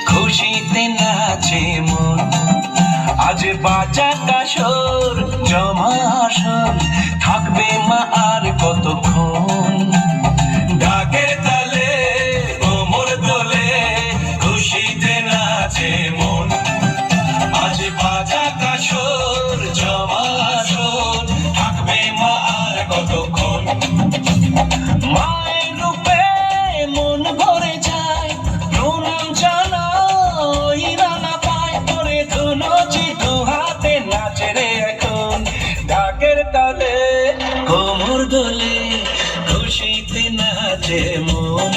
খুশিতে নাচে মন। আজ বাজা কাসর জমা আসর, থাকবে মা আর কতক্ষণ। ঢাকের তালে কোমর দোলে, খুশিতে নাচে মন। আজ বাজা কাসর জমা আসর, থাকবে মা আর কতক্ষণ। মায়ের রূপে মন ভরে যায়, প্রণাম জানাই রানা পায় করে। ধুনুচি দু হাতে নাচে রে এখন, ঢাকের তালে কোমর দোলে, খুশিতে নাচে মন।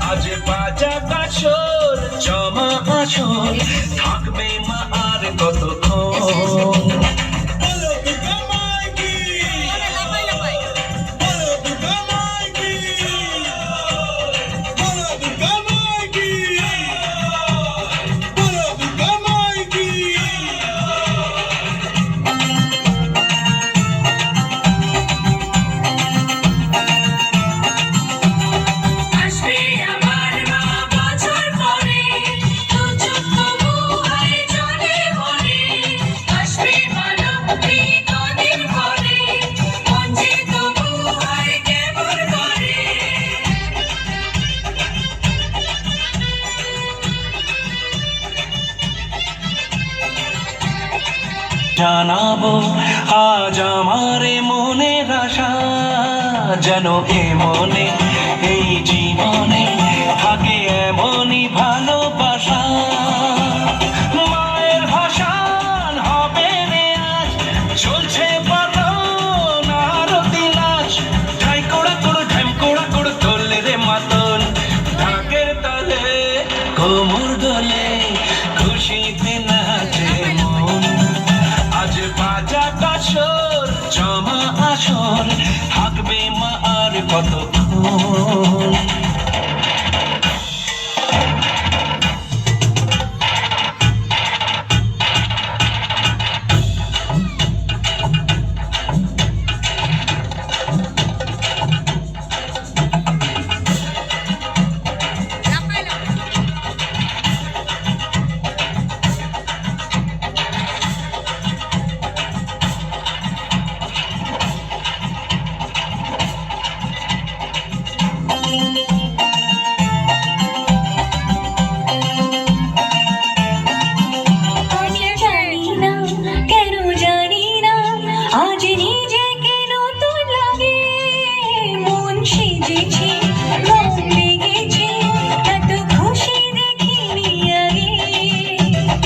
আজ বাজা কাসর জমা আসর, থাকবে মা আর কতক্ষণ। জানাবো আজ আমার মনের আশা, যেন এ মনে এই জীবনে থাকে এমনই ভালোবাসা। মায়ের ভাষান হবে রে আজ, চলছে পালন আরতি নাচ। ঢাই কোড়া কোড়ো ঢাইম কোড়া কোড়ো তোলে রে মাতন, ঢাকের তালে কোমর দোলে, খুশিতে নাচে মন। আজ বাজা কাসর জমা আসর, থাকবে মা আর কতক্ষণ।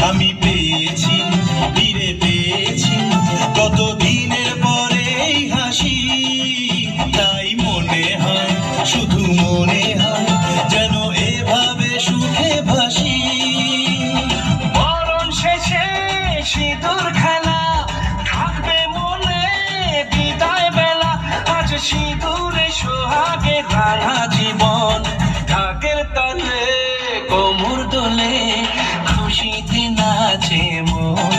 আমি পেয়েছি ফিরে পেয়েছি কতদিনের পরে হাসি, তাই মনে হয় শুধু মনে হয় যেন এভাবে সুখে ভাসি। বরণ শেষে সিঁদুর খেলা, থাকবে মনে বিদায় বেলা। আজ সিঁদুরে সোহাগে রাঙা জীবন, ঢাকের তালে কোমর দোলে, খুশিতে নাচে মন।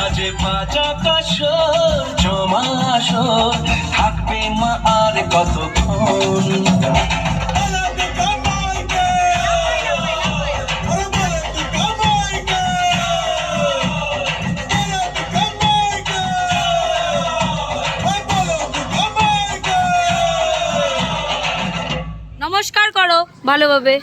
আজ বাজা কাসর জমা আসর, থাকবে মা আর কতক্ষণ। নমস্কার করো ভালোভাবে।